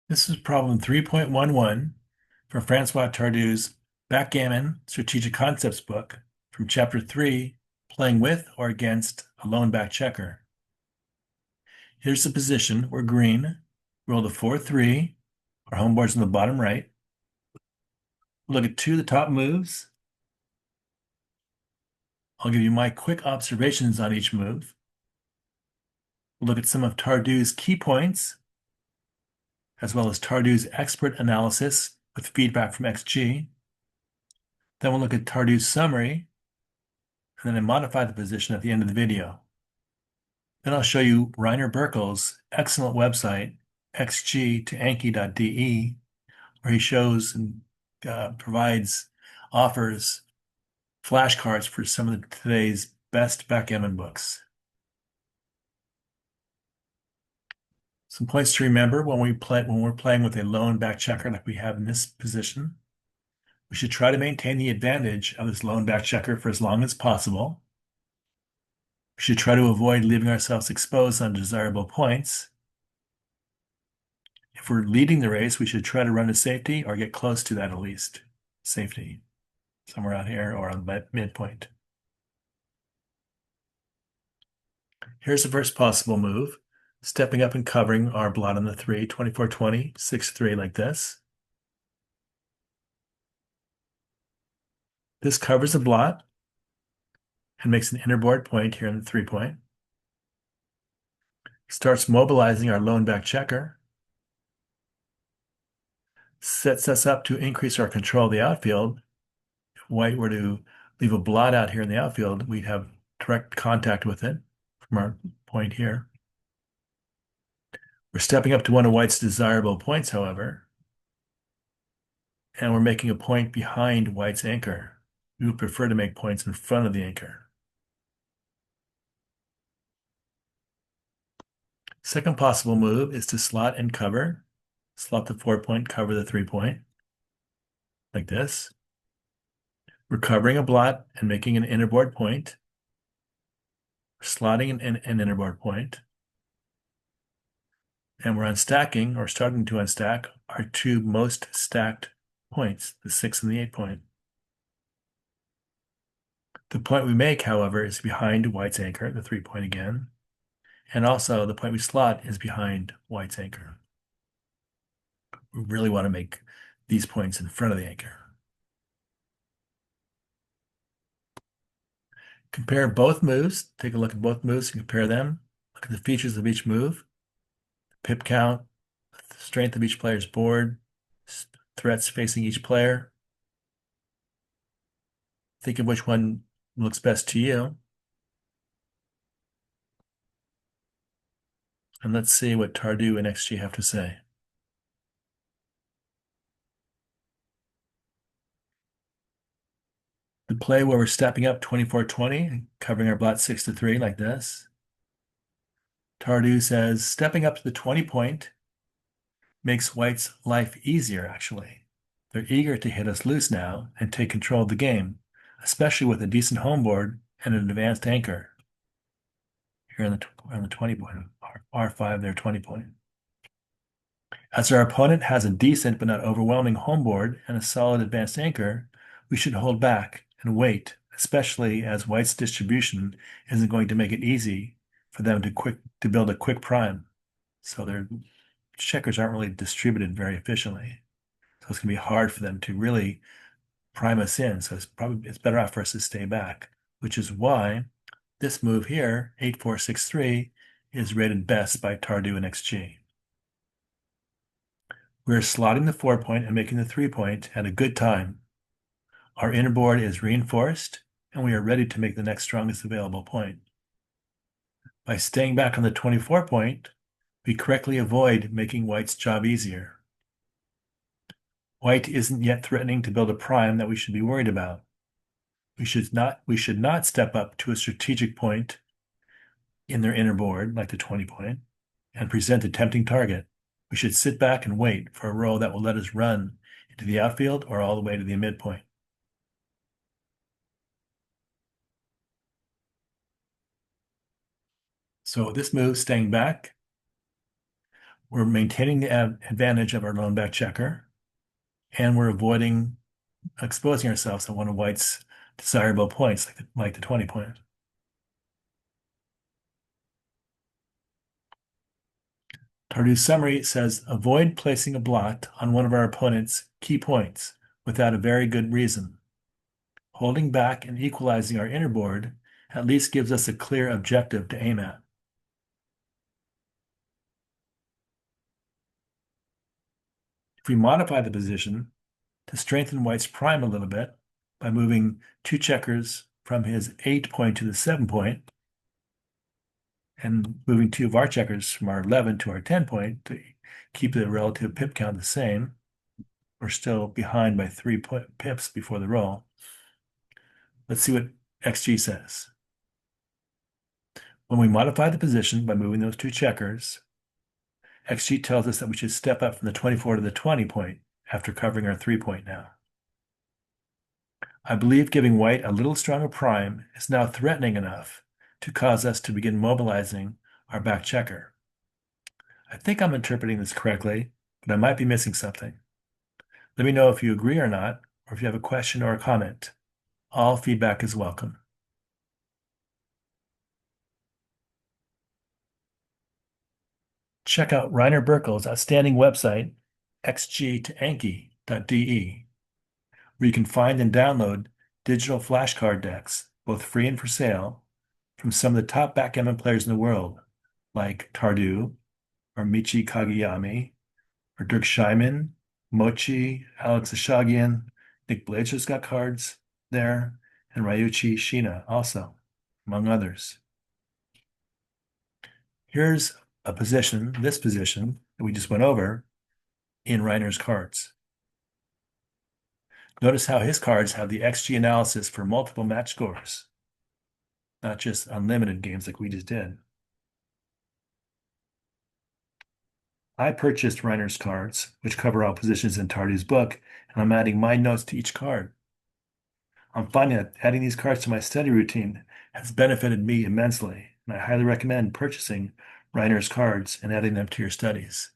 This is problem 3.11 for Francois Tardieu's Backgammon Strategic Concepts book from Chapter 3, Playing with or Against a Lone Back Checker. Here's the position. We're green. Roll the 4-3. Our home board's in the bottom right. Look at two of the top moves. I'll give you my quick observations on each move. We'll look at some of Tardieu's key points, as well as Tardieu's expert analysis with feedback from XG. Then we'll look at Tardieu's summary, and then I modify the position at the end of the video. Then I'll show you Rainer Birkle's excellent website, xg-to-anki.de, where he shows and offers flashcards for some of today's best backgammon books. Some points to remember when we're playing with a lone back checker like we have in this position. We should try to maintain the advantage of this lone back checker for as long as possible. We should try to avoid leaving ourselves exposed on desirable points. If we're leading the race, we should try to run to safety or get close to that at least. Safety, somewhere out here or on the midpoint. Here's the first possible move. Stepping up and covering our blot on the 3, 24-20, 6-3 like this. This covers the blot and makes an inner-board point here in the 3-point. Starts mobilizing our lone back checker. Sets us up to increase our control of the outfield. If white were to leave a blot out here in the outfield, we'd have direct contact with it from our point here. We're stepping up to one of white's desirable points, however, and we're making a point behind white's anchor. We would prefer to make points in front of the anchor. Second possible move is to slot and cover. Slot the 4-point, cover the 3-point, like this. We're covering a blot and making an innerboard point. We're slotting an innerboard point. And we're unstacking, or starting to unstack, our two most stacked points, the 6 and the 8-point. The point we make, however, is behind white's anchor, the 3-point again. And also the point we slot is behind white's anchor. We really want to make these points in front of the anchor. Compare both moves. Take a look at both moves and compare them. Look at the features of each move, pip count, the strength of each player's board, threats facing each player. Think of which one looks best to you. And let's see what Tardieu and XG have to say. The play where we're stepping up 24-20 and covering our blot 6-3 like this. Tardieu says, stepping up to the 20-point makes white's life easier, actually. They're eager to hit us loose now and take control of the game, especially with a decent home board and an advanced anchor. Here on the 20-point, R5, their 20-point. As our opponent has a decent but not overwhelming home board and a solid advanced anchor, we should hold back and wait, especially as white's distribution isn't going to make it easy for them to build a quick prime. So their checkers aren't really distributed very efficiently. So it's going to be hard for them to really prime us in. So it's better off for us to stay back, which is why this move here, 8-4-6-3, is rated best by Tardieu and XG. We're slotting the 4-point and making the 3-point at a good time. Our inner board is reinforced, and we are ready to make the next strongest available point. By staying back on the 24-point, we correctly avoid making white's job easier. White isn't yet threatening to build a prime that we should be worried about. We should not step up to a strategic point in their inner board, like the 20-point, and present a tempting target. We should sit back and wait for a roll that will let us run into the outfield or all the way to the midpoint. So this move, staying back, We're maintaining the advantage of our lone back checker, and we're avoiding exposing ourselves to one of White's desirable points, like the 20 point. Tardieu's summary says, avoid placing a blot on one of our opponent's key points without a very good reason. Holding back and equalizing our inner board at least gives us a clear objective to aim at. If we modify the position to strengthen White's prime a little bit by moving 2 checkers from his 8 point to the 7 point, and moving 2 of our checkers from our 11 to our 10 point to keep the relative pip count the same, we're still behind by 3 pips before the roll. Let's see what XG says. When we modify the position by moving those 2 checkers, XG tells us that we should step up from the 24 to the 20 point after covering our 3 point now. I believe giving White a little stronger prime is now threatening enough to cause us to begin mobilizing our back checker. I think I'm interpreting this correctly, but I might be missing something. Let me know if you agree or not, or if you have a question or a comment. All feedback is welcome. Check out Rainer Birkle's outstanding website, xg2anki.de, where you can find and download digital flashcard decks, both free and for sale, from some of the top backgammon players in the world, like Tardieu, or Michi Kageyami, or Dirk Scheiman, Mochi, Alex Ashagian, Nick Blacher's got cards there, and Ryuichi Shina also, among others. Here's this position that we just went over in Reiner's cards. Notice how his cards have the XG analysis for multiple match scores, not just unlimited games like we just did. I purchased Reiner's cards, which cover all positions in Tardieu's book, and I'm adding my notes to each card. I'm finding that adding these cards to my study routine has benefited me immensely, and I highly recommend purchasing Reiner's cards and adding them to your studies.